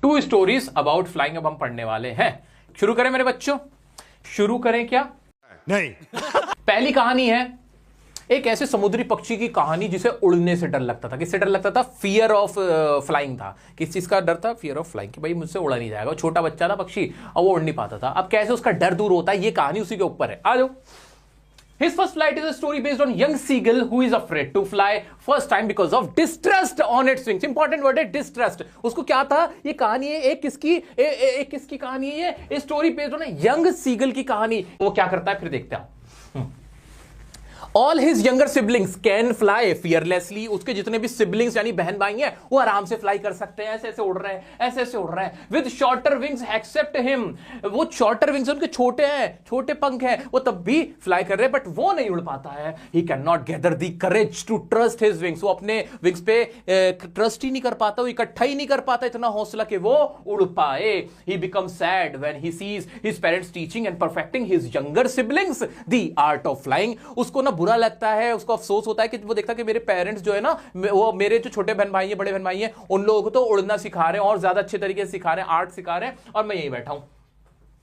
2 stories about flying अब हम पढ़ने वाले हैं। शुरू करें मेरे बच्चों? शुरू करें क्या? नहीं। पहली कहानी है एक ऐसे समुद्री पक्षी की कहानी जिसे उड़ने से डर लगता था। किससे डर लगता था? फियर ऑफ फ्लाइंग था। किस चीज का डर था? फियर ऑफ फ्लाइंग, कि भाई मुझसे उड़ा नहीं जाएगा। छोटा बच्चा था पक्षी और वो उड़ नहीं पाता था। अब कैसे उसका डर दूर होता है, ये कहानी उसी के ऊपर है। आ जाओ। His first flight is a story based on young seagull who is afraid to fly first time because of distrust on its wings. Important word है distrust. उसको क्या था? ये कहानी है एक किसकी कहानी है? ये story based on young seagull की कहानी। वो क्या करता है फिर देखते हैं। All his younger siblings can fly fearlessly. उसके जितने भी siblings यानी बहन भाई हैं वो आराम से फ्लाई कर सकते हैं। ऐसे ऐसे उड़ रहे हैं, ऐसे ऐसे उड़ रहे हैं। With shorter wings except him. वो shorter wings उनके छोटे हैं, छोटे पंख हैं, वो तब भी फ्लाई कर रहे हैं, बट वो नहीं उड़ पाता है। He cannot gather the courage to trust his wings. वो अपने विंग्स पे ट्रस्ट ही नहीं कर पाता, वो इकट्ठा ही नहीं कर पाता इतना हौसला कि वो उड़ पाए। He becomes sad when he sees his parents teaching and perfecting his younger siblings the art of flying. उसको ना बुरा लगता है, उसको अफसोस होता है कि वो देखता है कि मेरे पेरेंट्स जो है ना, वो मेरे जो छोटे बहन भाई हैं, बड़े बहन भाई हैं, उन लोगों को तो उड़ना सिखा रहे हैं और ज्यादा अच्छे तरीके से सिखा रहे हैं, आर्ट सिखा रहे हैं, और मैं यहीं बैठा हूं।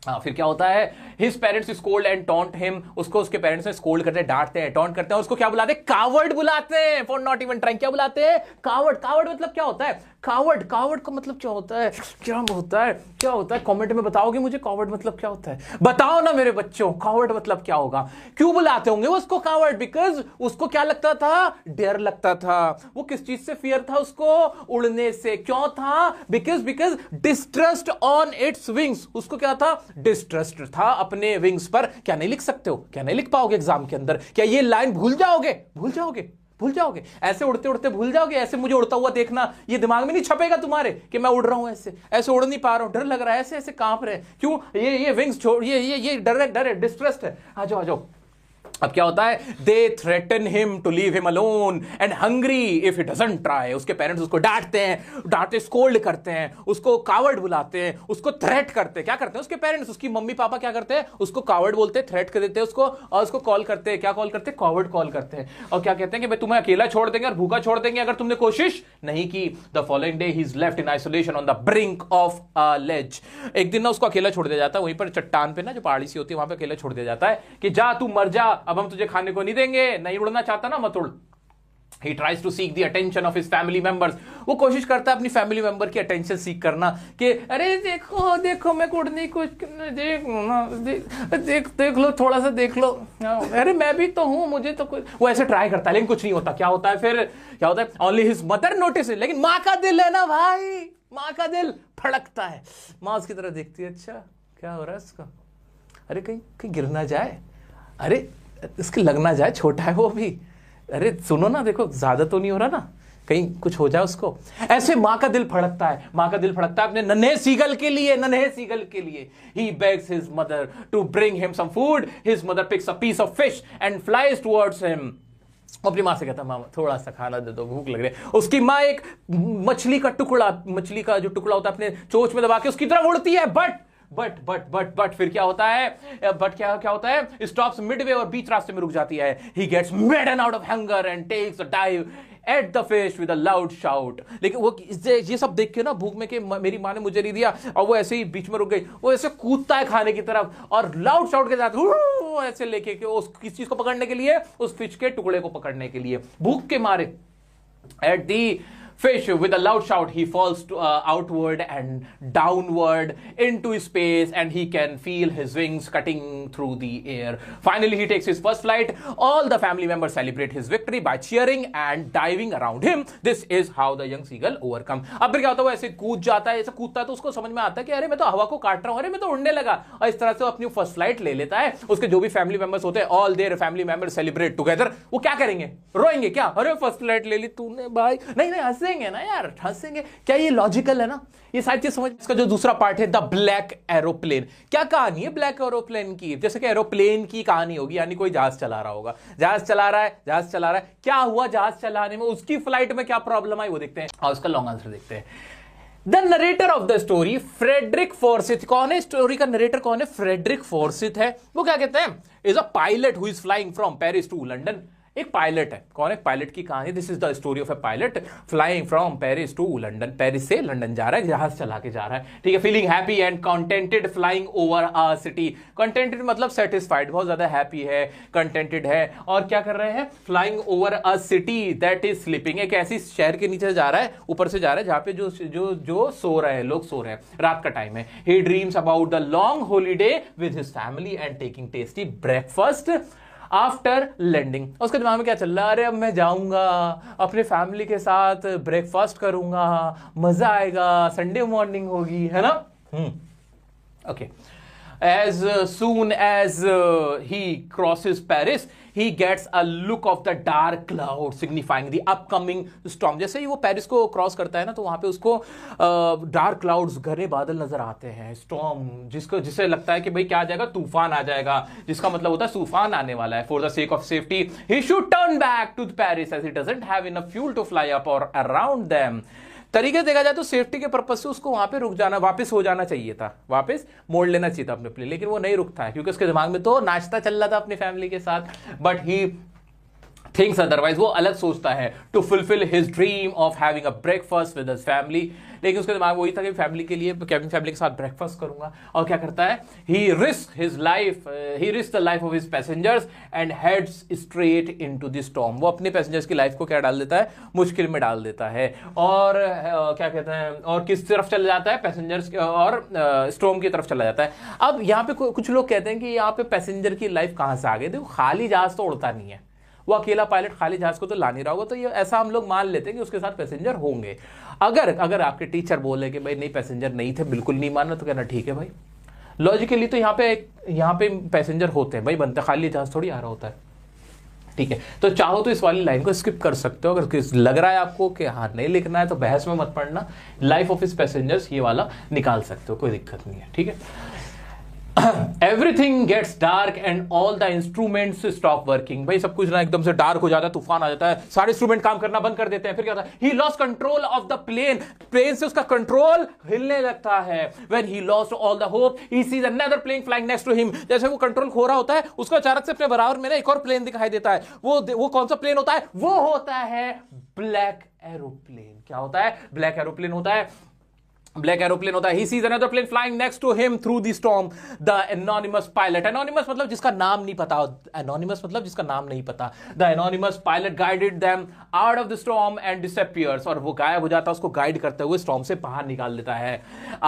हाँ, फिर क्या होता है? His parents scold and taunt him. उसको उसके पेरेंट्स ने स्कोल्ड करते हैं, डांटते हैं, टॉन्ट करते हैं। उसको क्या बुलाते हैं? कावर्ड बुलाते हैं। For not even trying. क्या बुलाते हैं? कावर्ड। कावर्ड मतलब क्या होता है? कावर्ड का मतलब क्या होता है? क्या होता है? कमेंट में बताओगे मुझे कावर्ड मतलब क्या होता है? बताओ ना मेरे बच्चों, कावर्ड मतलब क्या होगा? क्यों बुलाते होंगे उसको कावर्ड? बिकॉज उसको क्या लगता था? डर लगता था। वो किस चीज से फियर था उसको? उड़ने से। क्यों था? Because distrust on its wings. उसको क्या था? डिस्ट्रस्ट था अपने विंग्स पर। क्या नहीं लिख सकते हो? क्या नहीं लिख पाओगे एग्जाम के अंदर? क्या ये लाइन भूल जाओगे? ऐसे उड़ते उड़ते भूल जाओगे? ऐसे मुझे उड़ता हुआ देखना, ये दिमाग में नहीं छपेगा तुम्हारे कि मैं उड़ रहा हूं, ऐसे उड़ नहीं पा रहा हूं, डर लग रहा है, ऐसे कांप रहे हैं। क्यों? ये विंग्स छोड़, ये डर है, डिस्ट्रस्ट है। आ जाओ। अब क्या होता है? They threaten him to leave him alone and hungry if he doesn't try. उसके पेरेंट्स उसको डांटते स्कोल्ड करते हैं, उसको कावर्ड बुलाते हैं, उसको थ्रेट करते हैं। क्या करते हैं उसके पेरेंट्स? उसकी मम्मी पापा क्या करते हैं? उसको कावर्ड बोलते हैं, थ्रेट कर देते हैं उसको, और उसको कॉल करते हैं। क्या कॉल करते हैं? कावर्ड कॉल करते हैं। और क्या कहते हैं कि भाई तुम्हें अकेला छोड़ देंगे और भूखा छोड़ देंगे अगर तुमने कोशिश नहीं की। The following day he is left in isolation on the brink of a ledge. एक दिन ना उसको अकेला छोड़ दिया जाता है, वहीं पर चट्टान पे ना, जो पहाड़ी सी होती है, वहां पे अकेला छोड़ दिया जाता है कि जा तू मर जा, अब हम तुझे खाने को नहीं देंगे, नहीं उड़ना चाहता ना मत उड़। He tries to seek the attention of his family members. वो कोशिश करता है अपनी फैमिली मेंबर की अटेंशन सीख करना कि अरे देखो मैं उड़ने को देख लो, थोड़ा सा देख लो, अरे मैं भी तो हूं, मुझे तो कुछ। वो ऐसे ट्राई करता है लेकिन कुछ नहीं होता। क्या होता है फिर? क्या होता है? Only his mother notices. लेकिन माँ का दिल है ना भाई, माँ का दिल फड़कता है। माँ उसकी तरह देखती है, अच्छा क्या हो रहा है इसका? अरे कहीं गिर ना जाए, अरे इसके लग ना जाए, छोटा है वो भी, अरे सुनो ना, देखो ज्यादा तो नहीं हो रहा ना, कहीं कुछ हो जाए उसको। ऐसे माँ का दिल फड़कता है अपने नन्हे सीगल के लिए। He begs his mother to bring him some food. His mother picks a piece of fish and flies towards him. अपनी माँ से कहता है, मामा थोड़ा सा खाना दे दो, भूख लग रही है। उसकी माँ एक मछली का जो टुकड़ा होता है अपने चोंच में दबा के उसकी तरफ उड़ती है, बट फिर क्या होता है? क्या होता है? स्टॉप्स मिडवे और बीच रास्ते में रुक जाती है। He gets maddened out of hunger and takes a dive at the fish with a loud shout. लेकिन वो ये सब देख के ना, भूख में कि मेरी माँ ने मुझे नहीं दिया, और वो ऐसे ही बीच में रुक गई, वो ऐसे कूदता है खाने की तरफ और लाउड शाउट के साथ ऐसे लेके के उस किस चीज को पकड़ने के लिए? उस फिश के टुकड़े को पकड़ने के लिए, भूख के मारे। At the fish, with a loud shout, he falls outward and downward into space, and he can feel his wings cutting through the air. Finally, he takes his first flight. All the family members celebrate his victory by cheering and diving around him. This is how the young seagull overcome. अब फिर क्या होता है? वो ऐसे कूद जाता है, ऐसे कूदता है तो उसको समझ में आता है कि अरे मैं तो हवा को काट रहा हूँ, अरे मैं तो उड़ने लगा, और इस तरह से वो अपनी फर्स्ट फ्लाइट ले लेता है। उसके जो भी फैमिली मेंबर्स होते हैं, all their family members celebrate together. वो क्या करेंगे? रोएंगे क्या? अरे फर्स्ट फ्लाइट ले ली तूने भाई, नहीं हंसेंगे ना यार, हंसेंगे। क्या ये लॉजिकल है ना? ये सारी चीज समझ। इसका जो दूसरा पार्ट है, द ब्लैक एरोप्लेन। क्या कहानी है ब्लैक एरोप्लेन की? जैसे कि एरोप्लेन की कहानी होगी, यानी कोई जहाज चला रहा होगा, जहाज चला रहा है। क्या हुआ जहाज चलाने में? उसकी फ्लाइट में क्या प्रॉब्लम आई वो देखते हैं, और उसका लॉन्ग आंसर देखते हैं। The narrator of the story Frederick Forsyth. कौन है स्टोरी का नरेटर? कौन है? फ्रेडरिक फॉर्सिथ है। वो क्या कहते हैं? Is a pilot who is flying from Paris to London एक पायलट है। कौन है? पायलट की कहानी। This is the story of a pilot flying from Paris to London. Paris से लंदन जा रहा है, जहाज चला के जा रहा है, ठीक है। Feeling happy and contented flying over a city. Contented मतलब सेटिस्फाइड, बहुत ज्यादा हैप्पी है, कंटेंटेड है। और क्या कर रहे हैं? Flying over a city that is sleeping. एक ऐसी शहर के नीचे जा रहा है, ऊपर से जा रहा है, जहां पे जो सो रहे हैं, लोग सो रहे हैं, रात का टाइम है। He dreams about the long holiday with his family and taking tasty breakfast after landing. उसके दिमाग में क्या चल रहा है? अरे अब मैं जाऊंगा, अपने फैमिली के साथ ब्रेकफास्ट करूंगा, मजा आएगा, संडे मॉर्निंग होगी, है ना। Okay. As soon as he crosses Paris, he gets a look of the dark cloud signifying the upcoming storm. जैसे ही वो पेरिस को क्रॉस करता है ना, तो वहां पे उसको डार्क क्लाउड्स, घने बादल नजर आते हैं, स्टॉर्म, जिसे लगता है कि भाई क्या आ जाएगा? तूफान आ जाएगा, जिसका मतलब होता है तूफान आने वाला है। For the sake of safety he should turn back to Paris as he doesn't have enough fuel to fly up or around them. तरीके देखा जाए तो सेफ्टी के पर्पज से उसको वहां पे रुक जाना, वापस हो जाना चाहिए था, वापस मोड़ लेना चाहिए था अपने प्लेन, लेकिन वो नहीं रुकता है क्योंकि उसके दिमाग में तो नाश्ता चल रहा था अपनी फैमिली के साथ। बट ही थिंग्स अदरवाइज, वो अलग सोचता है, to fulfil his dream of having a breakfast with his family. लेकिन उसके दिमाग में वही था कि फैमिली के लिए, फैमिली के साथ ब्रेकफास्ट करूंगा। और क्या करता है? He risk the life of his passengers and heads straight into the storm. वो अपने पैसेंजर्स की लाइफ को क्या डाल देता है? मुश्किल में डाल देता है। और क्या कहते हैं, और किस तरफ चला जाता है? पैसेंजर्स और स्टॉर्म की तरफ चला जाता है। अब यहाँ पे कुछ लोग कहते हैं कि यहाँ पे पैसेंजर की लाइफ कहां से आ गई? देखो, खाली जहाज तो उड़ता नहीं है, वो अकेला पायलट खाली जहाज को तो ला नहीं रहा होगा, तो ये ऐसा हम लोग मान लेते हैं कि उसके साथ पैसेंजर होंगे। अगर आपके टीचर बोले कि भाई नहीं पैसेंजर नहीं थे, बिल्कुल नहीं मानना, तो कहना ठीक है भाई, लॉजिकली तो यहाँ पे पैसेंजर होते हैं भाई, बनते, खाली जहाज थोड़ी आ रहा होता है, ठीक है। तो चाहो तो इस वाली लाइन को स्किप कर सकते हो। अगर लग रहा है आपको कि हाँ नहीं लिखना है, तो बहस में मत पड़ना, लाइफ ऑफ हिज पैसेंजर्स ये वाला निकाल सकते हो, कोई दिक्कत नहीं है, ठीक है। Everything gets dark and all the instruments stop working. भाई सब कुछ ना एकदम से डार्क हो जाता है, तूफान आ जाता है, सारे इंस्ट्रूमेंट काम करना बंद कर देते हैं। फिर क्या होता है? He lost control of the plane. Plane से उसका कंट्रोल हिलने लगता है। When he lost all the hope, he sees another plane flying next to him. जैसे वो कंट्रोल खो रहा होता है, उसको अचानक से अपने बराबर में ना एक और प्लेन दिखाई देता है। वो कौन सा प्लेन होता है? वो होता है ब्लैक एरोप्लेन। क्या होता है? ब्लैक एरोप्लेन होता है। ब्लैक एरोप्लेन होता है। He sees another plane flying next to him through the storm. The anonymous pilot. Anonymous मतलब जिसका नाम नहीं पता। Anonymous मतलब जिसका नाम नहीं पता। The anonymous pilot guided them out of the storm and disappears. और वो गायब हो जाता है, उसको गाइड करते हुए स्टॉर्म से बाहर निकाल देता है।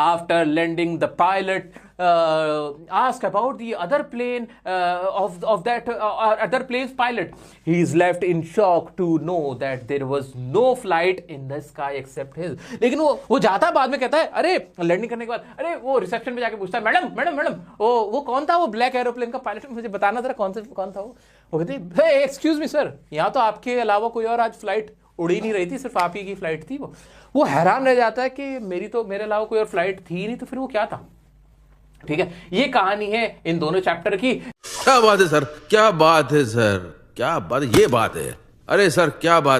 After landing, the pilot ask about the other plane of that other plane's pilot. He is left in shock to know that there was no flight in the sky except his. लेकिन वो जाता बाद में कहता है, अरे landing करने के बाद, अरे वो रिसेप्शन पे जाके पूछता है, मैडम मैडम मैडम वो कौन था? वो ब्लैक एरोप्लेन का पायलट, मुझे बताना जरा कौन था वो कहती है, एक्सक्यूज मी सर, यहाँ तो आपके अलावा कोई और आज फ्लाइट उड़ी नहीं रही थी, सिर्फ आप ही की फ्लाइट थी। वो हैरान रह जाता है कि मेरे अलावा कोई और फ्लाइट थी नहीं, तो फिर वो क्या था? ठीक है, ये कहानी है इन दोनों चैप्टर की। क्या बात है सर, क्या बात है सर, क्या बात, ये बात है, अरे सर क्या बात।